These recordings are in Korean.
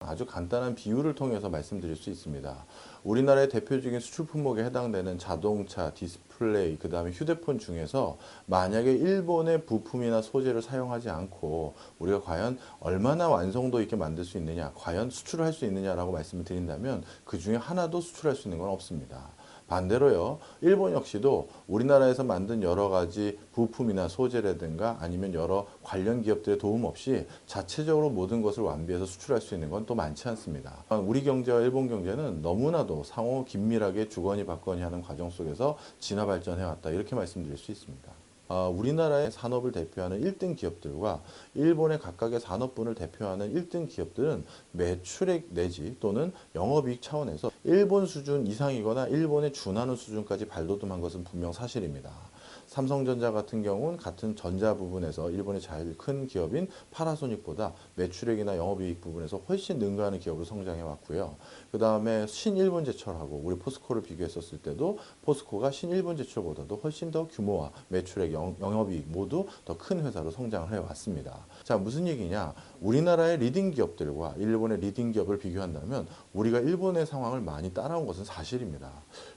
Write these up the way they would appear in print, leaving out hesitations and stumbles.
아주 간단한 비유를 통해서 말씀드릴 수 있습니다. 우리나라의 대표적인 수출 품목에 해당되는 자동차, 디스플레이, 그 다음에 휴대폰 중에서 만약에 일본의 부품이나 소재를 사용하지 않고 우리가 과연 얼마나 완성도 있게 만들 수 있느냐, 과연 수출을 할 수 있느냐라고 말씀을 드린다면 그 중에 하나도 수출할 수 있는 건 없습니다. 반대로요, 일본 역시도 우리나라에서 만든 여러 가지 부품이나 소재라든가 아니면 여러 관련 기업들의 도움 없이 자체적으로 모든 것을 완비해서 수출할 수 있는 건 또 많지 않습니다. 우리 경제와 일본 경제는 너무나도 상호 긴밀하게 주거니 받거니 하는 과정 속에서 진화 발전해 왔다, 이렇게 말씀드릴 수 있습니다. 우리나라의 산업을 대표하는 1등 기업들과 일본의 각각의 산업군을 대표하는 1등 기업들은 매출액 내지 또는 영업이익 차원에서 일본 수준 이상이거나 일본에 준하는 수준까지 발돋움한 것은 분명 사실입니다. 삼성전자 같은 경우는 같은 전자 부분에서 일본의 제일 큰 기업인 파나소닉보다 매출액이나 영업이익 부분에서 훨씬 능가하는 기업으로 성장해 왔고요. 그 다음에 신일본제철하고 우리 포스코를 비교했었을 때도 포스코가 신일본제철보다도 훨씬 더 규모와 매출액, 영업이익 모두 더 큰 회사로 성장을 해왔습니다. 자, 무슨 얘기냐? 우리나라의 리딩 기업들과 일본의 리딩 기업을 비교한다면 우리가 일본의 상황을 많이 따라온 것은 사실입니다.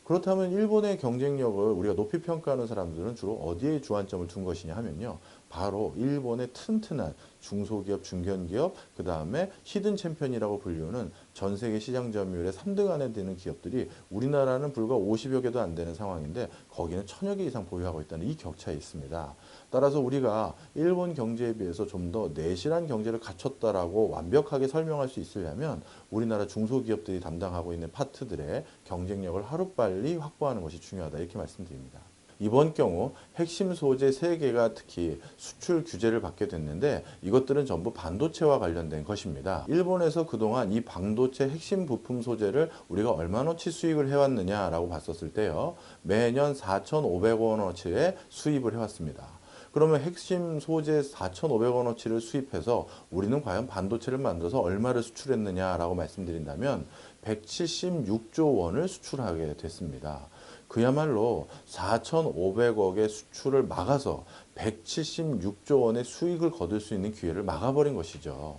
그렇다면 일본의 경쟁력을 우리가 높이 평가하는 사람들은 주로 어디에 주안점을 둔 것이냐 하면요, 바로 일본의 튼튼한 중소기업, 중견기업, 그 다음에 히든 챔피언이라고 불리우는 전 세계 시장 점유율의 3등 안에 드는 기업들이 우리나라는 불과 50여 개도 안 되는 상황인데 거기는 1000여 개 이상 보유하고 있다는 이 격차에 있습니다. 따라서 우리가 일본 경제에 비해서 좀 더 내실한 경제를 갖췄다라고 완벽하게 설명할 수 있으려면 우리나라 중소기업들이 담당하고 있는 파트들의 경쟁력을 하루빨리 확보하는 것이 중요하다, 이렇게 말씀드립니다. 이번 경우 핵심 소재 3개가 특히 수출 규제를 받게 됐는데 이것들은 전부 반도체와 관련된 것입니다. 일본에서 그동안 이 반도체 핵심 부품 소재를 우리가 얼마나치 수입을 해왔느냐라고 봤었을 때요, 매년 4,500원어치의 수입을 해왔습니다. 그러면 핵심 소재 4,500원어치를 수입해서 우리는 과연 반도체를 만들어서 얼마를 수출했느냐라고 말씀드린다면 176조 원을 수출하게 됐습니다. 그야말로 4,500억의 수출을 막아서 176조 원의 수익을 거둘 수 있는 기회를 막아버린 것이죠.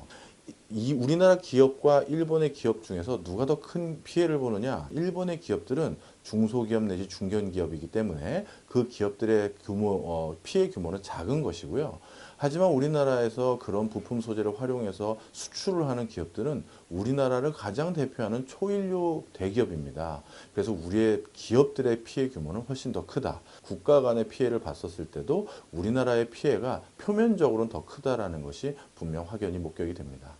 이 우리나라 기업과 일본의 기업 중에서 누가 더 큰 피해를 보느냐? 일본의 기업들은 중소기업 내지 중견기업이기 때문에 그 기업들의 피해 규모는 작은 것이고요. 하지만 우리나라에서 그런 부품 소재를 활용해서 수출을 하는 기업들은 우리나라를 가장 대표하는 초일류 대기업입니다. 그래서 우리의 기업들의 피해 규모는 훨씬 더 크다. 국가 간의 피해를 봤었을 때도 우리나라의 피해가 표면적으로는 더 크다라는 것이 분명 확연히 목격이 됩니다.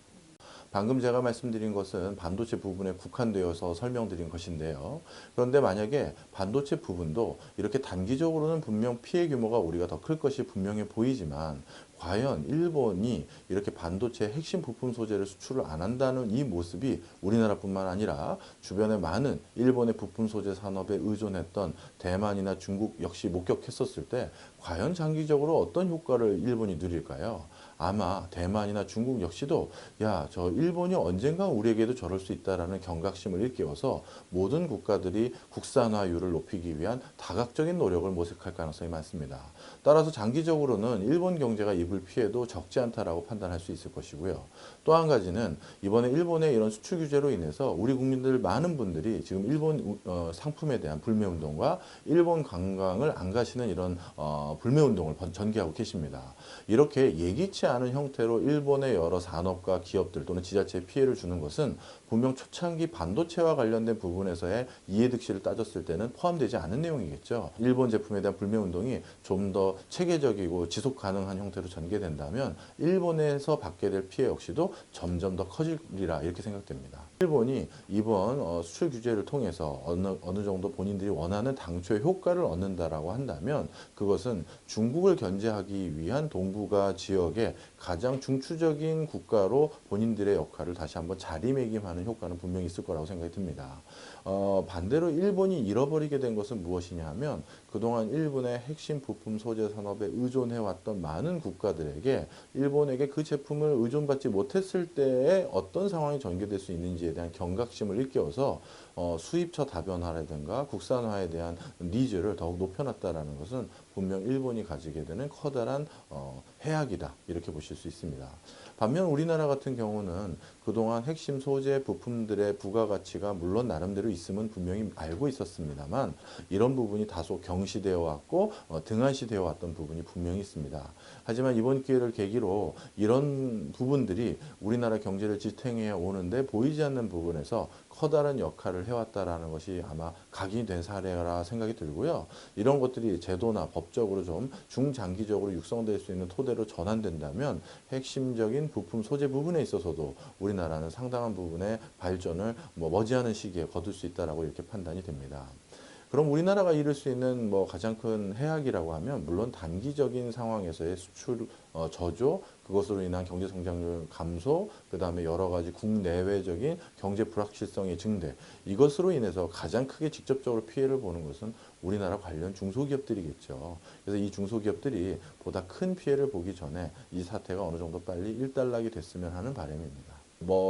방금 제가 말씀드린 것은 반도체 부분에 국한되어서 설명드린 것인데요. 그런데 만약에 반도체 부분도 이렇게 단기적으로는 분명 피해 규모가 우리가 더 클 것이 분명해 보이지만 과연 일본이 이렇게 반도체 핵심 부품 소재를 수출을 안 한다는 이 모습이 우리나라뿐만 아니라 주변의 많은 일본의 부품 소재 산업에 의존했던 대만이나 중국 역시 목격했었을 때 과연 장기적으로 어떤 효과를 일본이 누릴까요? 아마 대만이나 중국 역시도 야, 저 일본이 언젠가 우리에게도 저럴 수 있다라는 경각심을 일깨워서 모든 국가들이 국산화율을 높이기 위한 다각적인 노력을 모색할 가능성이 많습니다. 따라서 장기적으로는 일본 경제가 입을 피해도 적지 않다라고 판단할 수 있을 것이고요. 또 한 가지는 이번에 일본의 이런 수출 규제로 인해서 우리 국민들 많은 분들이 지금 일본 상품에 대한 불매 운동과 일본 관광을 안 가시는 이런 불매 운동을 전개하고 계십니다. 이렇게 예기치 않은 형태로 일본의 여러 산업과 기업들 또는 지자체에 피해를 주는 것은 분명 초창기 반도체와 관련된 부분에서의 이해득실을 따졌을 때는 포함되지 않은 내용이겠죠. 일본 제품에 대한 불매 운동이 좀 더 체계적이고 지속 가능한 형태로 전개된다면 일본에서 받게 될 피해 역시도 점점 더 커지리라, 이렇게 생각됩니다. 일본이 이번 수출 규제를 통해서 어느 정도 본인들이 원하는 당초의 효과를 얻는다라고 한다면 그것은 중국을 견제하기 위한 동북아 지역의 가장 중추적인 국가로 본인들의 역할을 다시 한번 자리매김하는 효과는 분명히 있을 거라고 생각이 듭니다. 반대로 일본이 잃어버리게 된 것은 무엇이냐 하면 그동안 일본의 핵심 부품 소재 산업에 의존해왔던 많은 국가들에게 일본에게 그 제품을 의존받지 못했을 때에 어떤 상황이 전개될 수 있는지에 대한 경각심을 일깨워서 수입처 다변화라든가 국산화에 대한 니즈를 더욱 높여놨다는 것은 분명 일본이 가지게 되는 커다란 해악이다, 이렇게 보실 수 있습니다. 반면 우리나라 같은 경우는 그동안 핵심 소재 부품들의 부가가치가 물론 나름대로 있음은 분명히 알고 있었습니다만 이런 부분이 다소 경시되어 왔고 등한시되어 왔던 부분이 분명히 있습니다. 하지만 이번 기회를 계기로 이런 부분들이 우리나라 경제를 지탱해 오는데 보이지 않는 부분에서 커다란 역할을 해왔다라는 것이 아마 각인이 된 사례라 생각이 들고요. 이런 것들이 제도나 법적으로 좀 중장기적으로 육성될 수 있는 토대로 전환된다면 핵심적인 부품 소재 부분에 있어서도 우리나라는 상당한 부분의 발전을 머지않은 시기에 거둘 수 있다라고 이렇게 판단이 됩니다. 그럼 우리나라가 이룰 수 있는 가장 큰 해악이라고 하면 물론 단기적인 상황에서의 수출 저조, 그것으로 인한 경제 성장률 감소, 그다음에 여러 가지 국내외적인 경제 불확실성의 증대, 이것으로 인해서 가장 크게 직접적으로 피해를 보는 것은 우리나라 관련 중소기업들이겠죠. 그래서 이 중소기업들이 보다 큰 피해를 보기 전에 이 사태가 어느 정도 빨리 일단락이 됐으면 하는 바람입니다.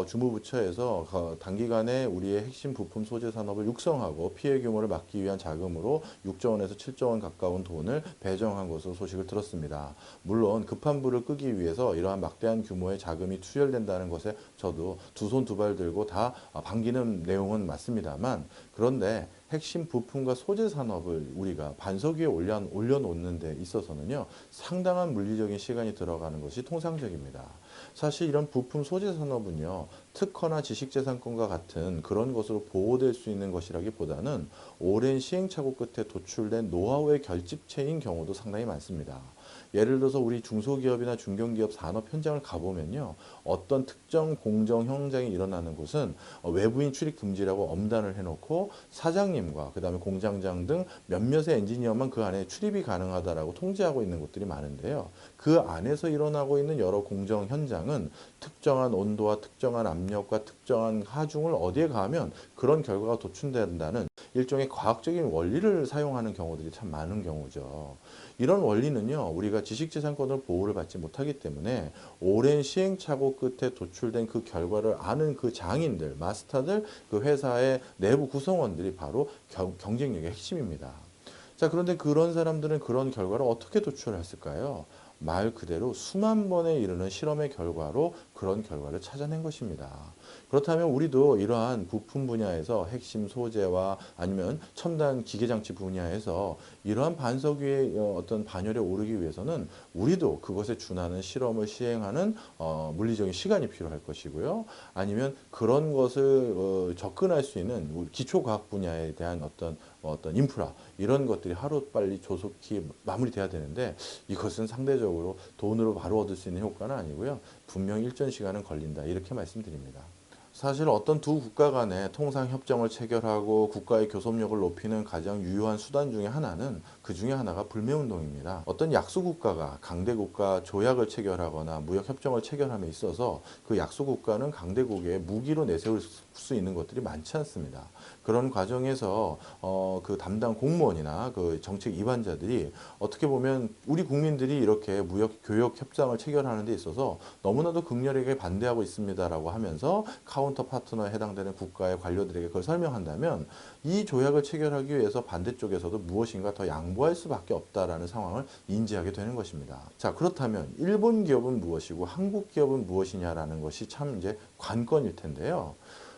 주무부처에서 단기간에 우리의 핵심 부품 소재 산업을 육성하고 피해 규모를 막기 위한 자금으로 6조 원에서 7조 원 가까운 돈을 배정한 것으로 소식을 들었습니다. 물론 급한 불을 끄기 위해서 이러한 막대한 규모의 자금이 투여된다는 것에 저도 두 손 두 발 들고 다 반기는 내용은 맞습니다만, 그런데 핵심 부품과 소재 산업을 우리가 반석 위에 올려놓는 데 있어서는요, 상당한 물리적인 시간이 들어가는 것이 통상적입니다. 사실 이런 부품 소재 산업은요, 특허나 지식재산권과 같은 그런 것으로 보호될 수 있는 것이라기보다는 오랜 시행착오 끝에 도출된 노하우의 결집체인 경우도 상당히 많습니다. 예를 들어서 우리 중소기업이나 중견기업 산업 현장을 가보면요, 어떤 특정 공정 현장이 일어나는 곳은 외부인 출입 금지라고 엄단을 해놓고 사장님과 그다음에 공장장 등 몇몇의 엔지니어만 그 안에 출입이 가능하다라고 통지하고 있는 곳들이 많은데요. 그 안에서 일어나고 있는 여러 공정 현장은 특정한 온도와 특정한 압력과 특정한 하중을 어디에 가하면 그런 결과가 도출된다는 일종의 과학적인 원리를 사용하는 경우들이 참 많은 경우죠. 이런 원리는요, 우리가 지식재산권을 보호를 받지 못하기 때문에 오랜 시행착오 끝에 도출된 그 결과를 아는 그 장인들, 마스터들, 그 회사의 내부 구성원들이 바로 경쟁력의 핵심입니다. 자, 그런데 그런 사람들은 그런 결과를 어떻게 도출했을까요? 말 그대로 수만 번에 이르는 실험의 결과로 그런 결과를 찾아낸 것입니다. 그렇다면 우리도 이러한 부품 분야에서 핵심 소재와 아니면 첨단 기계장치 분야에서 이러한 반석 위의 어떤 반열에 오르기 위해서는 우리도 그것에 준하는 실험을 시행하는 물리적인 시간이 필요할 것이고요. 아니면 그런 것을 접근할 수 있는 기초과학 분야에 대한 어떤 인프라, 이런 것들이 하루빨리 조속히 마무리돼야 되는데, 이것은 상대적으로 돈으로 바로 얻을 수 있는 효과는 아니고요. 분명 일정 시간은 걸린다, 이렇게 말씀드립니다. 사실 어떤 두 국가 간의 통상 협정을 체결하고 국가의 교섭력을 높이는 가장 유효한 수단 중에 하나는, 그 중에 하나가 불매운동입니다. 어떤 약소국가가 강대국가 조약을 체결하거나 무역협정을 체결함에 있어서 그 약소국가는 강대국에 무기로 내세울 수 있는 것들이 많지 않습니다. 그런 과정에서 그 담당 공무원이나 그 정책 위반자들이 어떻게 보면 우리 국민들이 이렇게 무역 교역 협상을 체결하는 데 있어서 너무나도 극렬하게 반대하고 있습니다라고 하면서 카운터 파트너에 해당되는 국가의 관료들에게 그걸 설명한다면, 이 조약을 체결하기 위해서 반대쪽에서도 무엇인가 더 양보할 수밖에 없다라는 상황을 인지하게 되는 것입니다. 자, 그렇다면 일본 기업은 무엇이고 한국 기업은 무엇이냐라는 것이 참 이제 관건일 텐데요.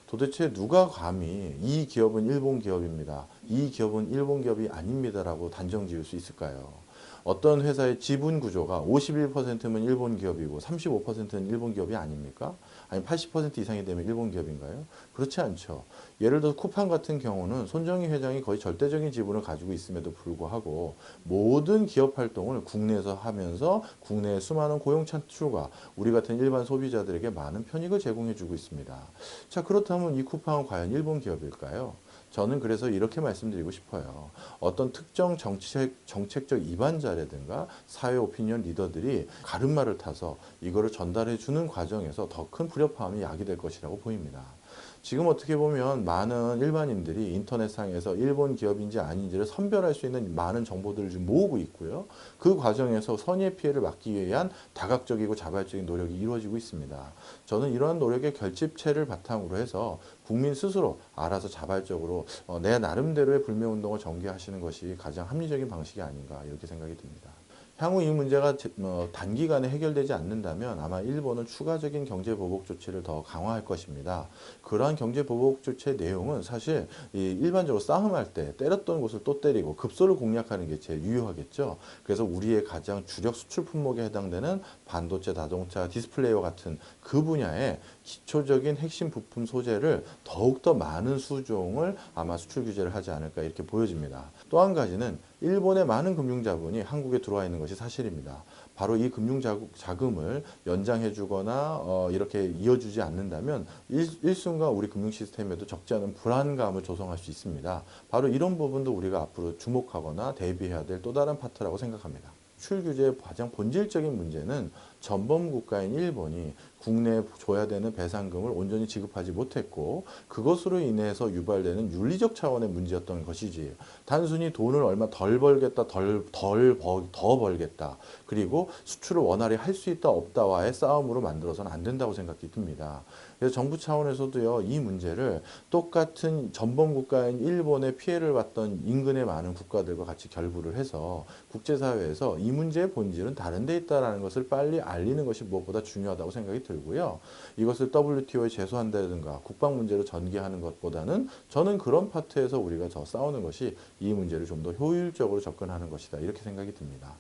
도대체 누가 감히 이 기업은 일본 기업입니다, 이 기업은 일본 기업이 아닙니다라고 단정 지을 수 있을까요? 어떤 회사의 지분 구조가 51%면 일본 기업이고 35%는 일본 기업이 아닙니까? 아니 80% 이상이 되면 일본 기업인가요? 그렇지 않죠. 예를 들어 쿠팡 같은 경우는 손정희 회장이 거의 절대적인 지분을 가지고 있음에도 불구하고 모든 기업 활동을 국내에서 하면서 국내의 수많은 고용 창출과 우리 같은 일반 소비자들에게 많은 편익을 제공해주고 있습니다. 자, 그렇다면 이 쿠팡은 과연 일본 기업일까요? 저는 그래서 이렇게 말씀드리고 싶어요. 어떤 특정 정책적 이반자라든가 사회 오피니언 리더들이 가름마를 타서 이거를 전달해 주는 과정에서 더 큰 불협화음이 야기될 것이라고 보입니다. 지금 어떻게 보면 많은 일반인들이 인터넷상에서 일본 기업인지 아닌지를 선별할 수 있는 많은 정보들을 좀 모으고 있고요. 그 과정에서 선의의 피해를 막기 위한 다각적이고 자발적인 노력이 이루어지고 있습니다. 저는 이러한 노력의 결집체를 바탕으로 해서 국민 스스로 알아서 자발적으로 내 나름대로의 불매운동을 전개하시는 것이 가장 합리적인 방식이 아닌가, 이렇게 생각이 듭니다. 향후 이 문제가 단기간에 해결되지 않는다면 아마 일본은 추가적인 경제 보복 조치를 더 강화할 것입니다. 그러한 경제 보복 조치의 내용은 사실 일반적으로 싸움할 때 때렸던 곳을 또 때리고 급소를 공략하는 게 제일 유효하겠죠. 그래서 우리의 가장 주력 수출 품목에 해당되는 반도체, 자동차, 디스플레이와 같은 그 분야의 기초적인 핵심 부품 소재를 더욱더 많은 수종을 아마 수출 규제를 하지 않을까 이렇게 보여집니다. 또 한 가지는 일본의 많은 금융자본이 한국에 들어와 있는 것이 사실입니다. 바로 이 금융자금을 연장해 주거나 이렇게 이어주지 않는다면 일순간 우리 금융 시스템에도 적지 않은 불안감을 조성할 수 있습니다. 바로 이런 부분도 우리가 앞으로 주목하거나 대비해야 될 또 다른 파트라고 생각합니다. 수출 규제의 가장 본질적인 문제는 전범 국가인 일본이 국내에 줘야 되는 배상금을 온전히 지급하지 못했고 그것으로 인해서 유발되는 윤리적 차원의 문제였던 것이지 단순히 돈을 얼마 덜 벌겠다, 더 벌겠다. 그리고 수출을 원활히 할 수 있다, 없다와의 싸움으로 만들어서는 안 된다고 생각이 듭니다. 그래서 정부 차원에서도요, 이 문제를 똑같은 전범 국가인 일본의 피해를 봤던 인근의 많은 국가들과 같이 결부를 해서 국제사회에서 이 문제의 본질은 다른 데 있다는 것을 빨리 알리는 것이 무엇보다 중요하다고 생각이 들고요. 이것을 WTO에 제소한다든가 국방 문제로 전개하는 것보다는 저는 그런 파트에서 우리가 더 싸우는 것이 이 문제를 좀 더 효율적으로 접근하는 것이다. 이렇게 생각이 듭니다.